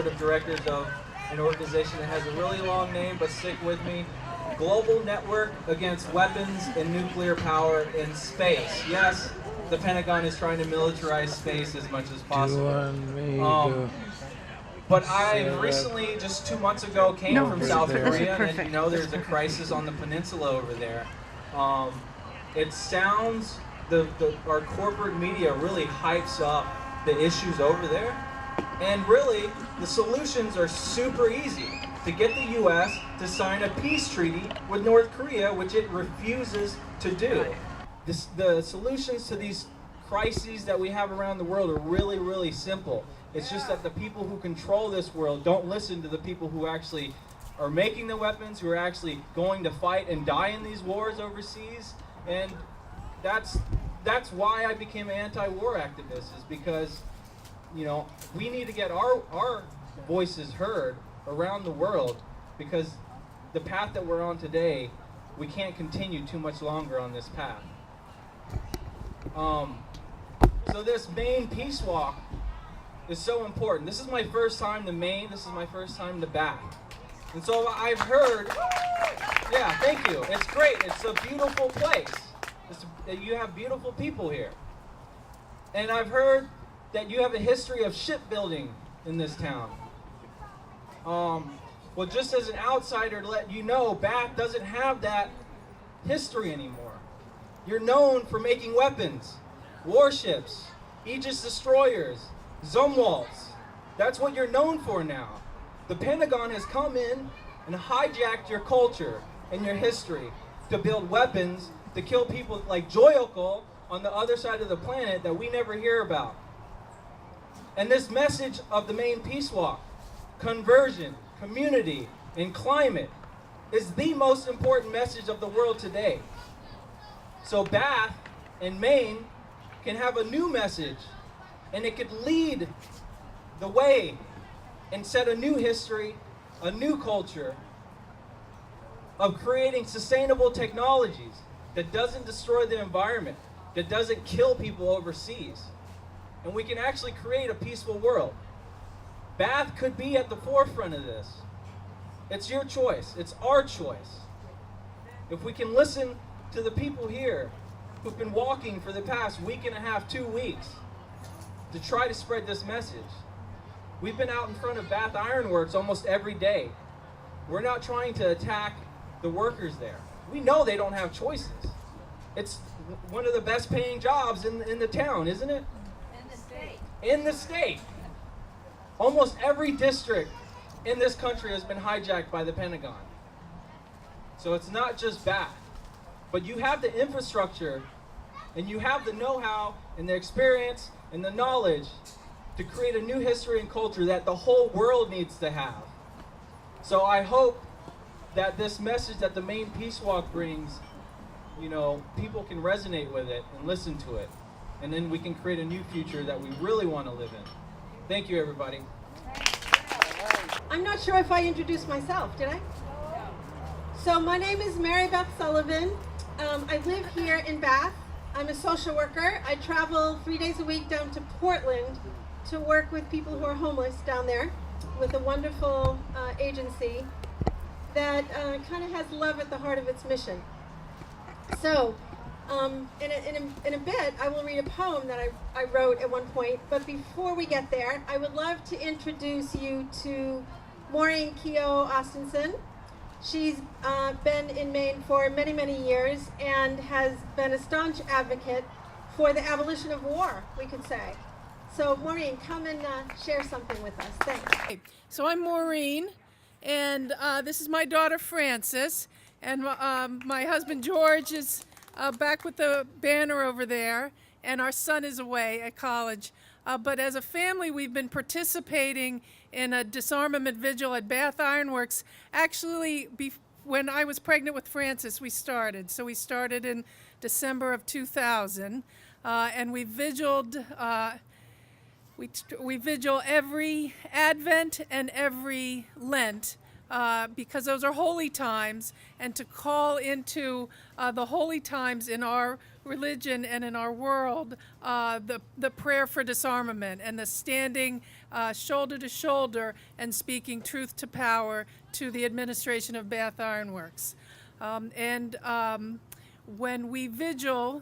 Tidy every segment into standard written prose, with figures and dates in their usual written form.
board of directors of an organization that has a really long name, but stick with me. Global Network Against Weapons and Nuclear Power in Space. Yes, the Pentagon is trying to militarize space as much as possible. But I recently, just 2 months ago, came from South Korea, and you know there's a crisis on the peninsula over there. It sounds, our corporate media really hypes up the issues over there, and really, the solutions are super easy. To get the U.S. to sign a peace treaty with North Korea, which it refuses to do. The solutions to these crises that we have around the world are really, really simple. It's just that the people who control this world don't listen to the people who actually are making the weapons, who are actually going to fight and die in these wars overseas. And that's why I became an anti-war activist, is because, you know, we need to get our voices heard around the world, because the path that we're on today, we can't continue too much longer on this path. So this Maine Peace Walk is so important. This is my first time to Maine. This is my first time to Bath. And so I've heard, yeah, thank you. It's great. It's a beautiful place. You have beautiful people here. And I've heard that you have a history of shipbuilding in this town. Well, just as an outsider, to let you know, Bath doesn't have that history anymore. You're known for making weapons, warships, Aegis destroyers, Zumwalts. That's what you're known for now. The Pentagon has come in and hijacked your culture and your history to build weapons to kill people like Joyokol on the other side of the planet that we never hear about. And this message of the Maine Peace Walk, conversion, community, and climate, is the most important message of the world today. So Bath and Maine can have a new message, and it could lead the way and set a new history, a new culture of creating sustainable technologies that doesn't destroy the environment, that doesn't kill people overseas. And we can actually create a peaceful world. Bath could be at the forefront of this. It's your choice. It's our choice. If we can listen to the people here who've been walking for the past week and a half, 2 weeks, to try to spread this message. We've been out in front of Bath Iron Works almost every day. We're not trying to attack the workers there. We know they don't have choices. It's one of the best paying jobs in the town, isn't it? In the state. In the state. Almost every district in this country has been hijacked by the Pentagon. So it's not just Bath. But you have the infrastructure, and you have the know-how and the experience and the knowledge to create a new history and culture that the whole world needs to have. So I hope that this message that the Maine Peace Walk brings, you know, people can resonate with it and listen to it. And then we can create a new future that we really want to live in. Thank you, everybody. I'm not sure if I introduced myself, did I? So my name is Mary Beth Sullivan. I live here in Bath. I'm a social worker. I travel 3 days a week down to Portland to work with people who are homeless down there with a wonderful agency that kind of has love at the heart of its mission. So in a bit, I will read a poem that I wrote at one point, but before we get there, I would love to introduce you to Maureen Keogh Austinson. She's been in Maine for many, many years and has been a staunch advocate for the abolition of war, we could say. So Maureen, come and share something with us. Thanks. So I'm Maureen, and this is my daughter Frances, and my husband George is back with the banner over there, and our son is away at college. But as a family, we've been participating in a disarmament vigil at Bath Iron Works. Actually, when I was pregnant with Frances, we started. So we started in December of 2000, and we vigiled. We vigil every Advent and every Lent because those are holy times, and to call into the holy times in our religion and in our world the prayer for disarmament and the standing shoulder to shoulder and speaking truth to power to the administration of Bath Iron Works. When we vigil,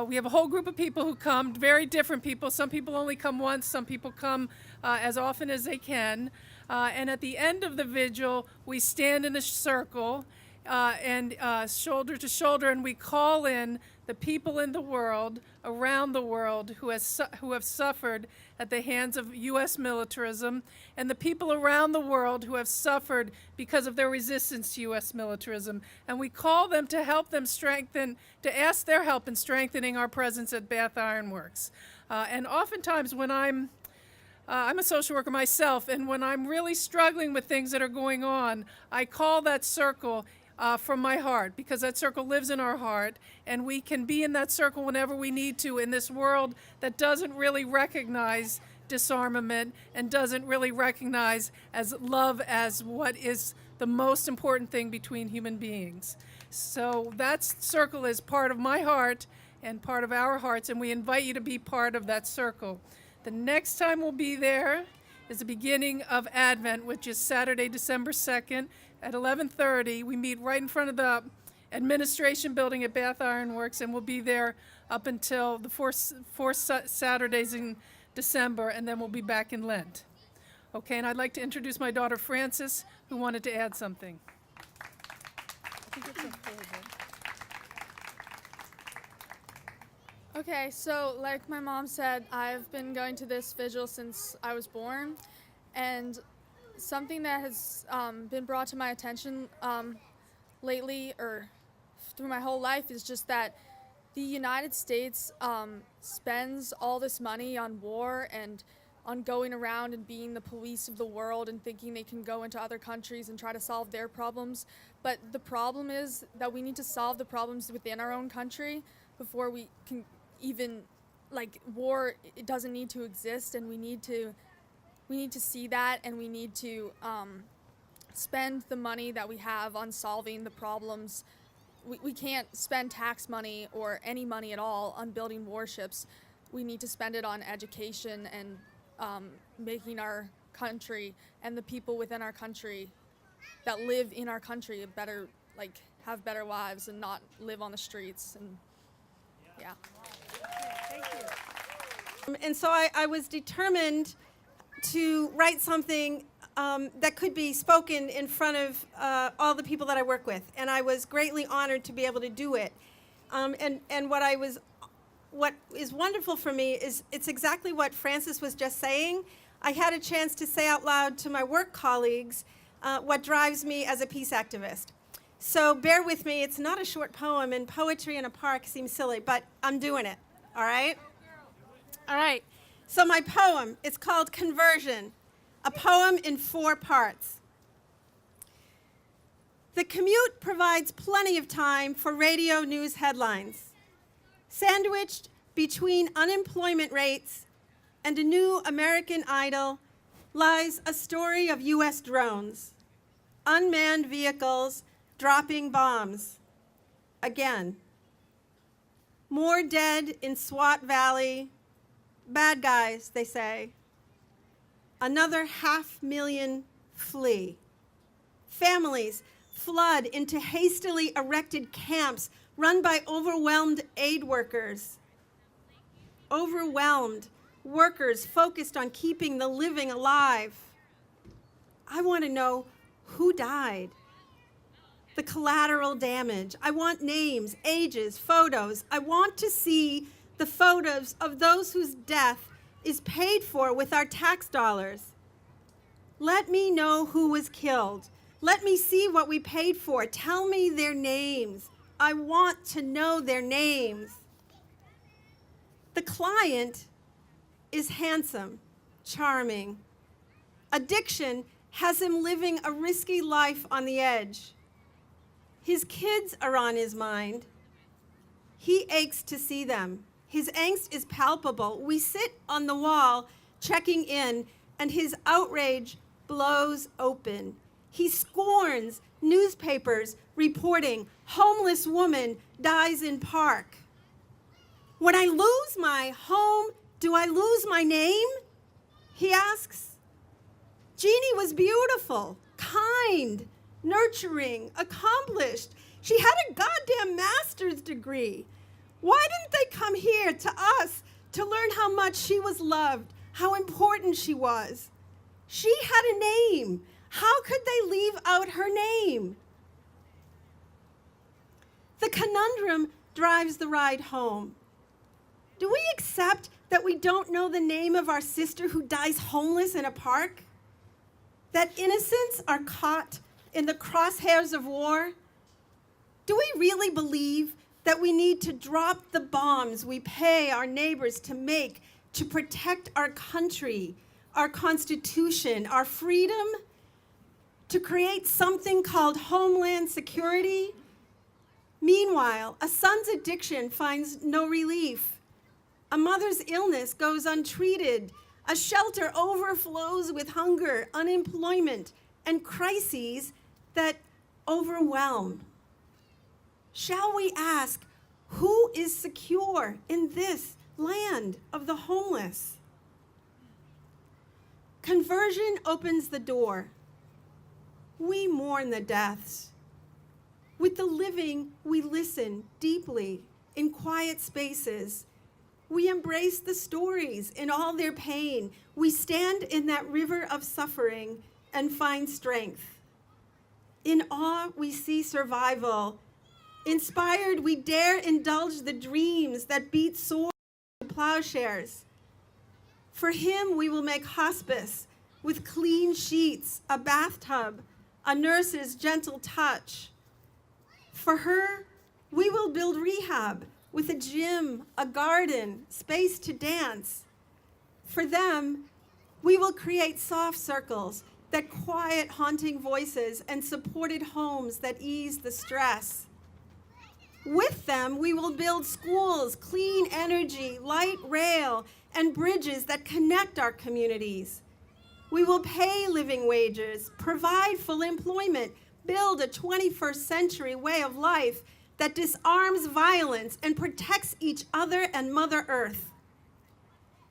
we have a whole group of people who come, very different people. Some people only come once, some people come as often as they can. And at the end of the vigil, we stand in a circle and shoulder to shoulder, and we call in the people in the world, around the world, who have suffered at the hands of U.S. militarism, and the people around the world who have suffered because of their resistance to U.S. militarism. And we call them to help them strengthen, to ask their help in strengthening our presence at Bath Iron Works. And oftentimes when I'm a social worker myself, and when I'm really struggling with things that are going on, I call that circle from my heart, because that circle lives in our heart, and we can be in that circle whenever we need to in this world that doesn't really recognize disarmament and doesn't really recognize as love as what is the most important thing between human beings. So that circle is part of my heart and part of our hearts, and we invite you to be part of that circle. The next time we'll be there is the beginning of Advent, which is Saturday, December 2nd at 11:30. We meet right in front of the administration building at Bath Iron Works, and we'll be there up until the four Saturdays in December, and then we'll be back in Lent. Okay, and I'd like to introduce my daughter Frances, who wanted to add something. I think it's a folder. Okay, so like my mom said, I've been going to this vigil since I was born, and something that has been brought to my attention lately, or through my whole life, is just that the United States spends all this money on war and on going around and being the police of the world and thinking they can go into other countries and try to solve their problems. But the problem is that we need to solve the problems within our own country before we can even, like, war, it doesn't need to exist, and we need to see that, and we need to spend the money that we have on solving the problems. We can't spend tax money or any money at all on building warships. We need to spend it on education and making our country and the people within our country that live in our country a better, like, have better lives and not live on the streets. And yeah. Thank you. And so I was determined to write something that could be spoken in front of all the people that I work with, and I was greatly honored to be able to do it. And what is wonderful for me is it's exactly what Frances was just saying. I had a chance to say out loud to my work colleagues what drives me as a peace activist. So bear with me. It's not a short poem, and poetry in a park seems silly, but I'm doing it. All right? All right. So my poem, it's called Conversion, a poem in 4 parts. The commute provides plenty of time for radio news headlines. Sandwiched between unemployment rates and a new American Idol lies a story of U.S. drones, unmanned vehicles dropping bombs. Again. More dead in Swat Valley. Bad guys, they say. Another 500,000 flee. Families flood into hastily erected camps run by overwhelmed aid workers. Overwhelmed workers focused on keeping the living alive. I want to know who died. The collateral damage. I want names, ages, photos. I want to see the photos of those whose death is paid for with our tax dollars. Let me know who was killed. Let me see what we paid for. Tell me their names. I want to know their names. The client is handsome, charming. Addiction has him living a risky life on the edge. His kids are on his mind. He aches to see them. His angst is palpable. We sit on the wall checking in, and his outrage blows open. He scorns newspapers reporting homeless woman dies in park. When I lose my home, do I lose my name? He asks. Jeannie was beautiful, kind, nurturing, accomplished. She had a goddamn master's degree. Why didn't they come here to us to learn how much she was loved, how important she was? She had a name. How could they leave out her name? The conundrum drives the ride home. Do we accept that we don't know the name of our sister who dies homeless in a park? That innocents are caught in the crosshairs of war? Do we really believe that we need to drop the bombs we pay our neighbors to make to protect our country, our Constitution, our freedom, to create something called Homeland Security? Meanwhile, a son's addiction finds no relief. A mother's illness goes untreated. A shelter overflows with hunger, unemployment, and crises that overwhelm. Shall we ask, who is secure in this land of the homeless? Conversion opens the door. We mourn the deaths. With the living, we listen deeply in quiet spaces. We embrace the stories in all their pain. We stand in that river of suffering and find strength. In awe, we see survival. Inspired, we dare indulge the dreams that beat swords to plowshares. For him, we will make hospice with clean sheets, a bathtub, a nurse's gentle touch. For her, we will build rehab with a gym, a garden, space to dance. For them, we will create soft circles that quiet haunting voices and supported homes that ease the stress. With them, we will build schools, clean energy, light rail, and bridges that connect our communities. We will pay living wages, provide full employment, build a 21st century way of life that disarms violence and protects each other and Mother Earth.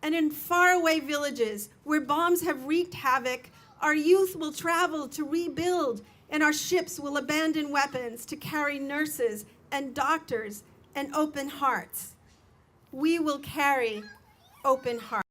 And in faraway villages where bombs have wreaked havoc, our youth will travel to rebuild, and our ships will abandon weapons to carry nurses and doctors and open hearts. We will carry open hearts.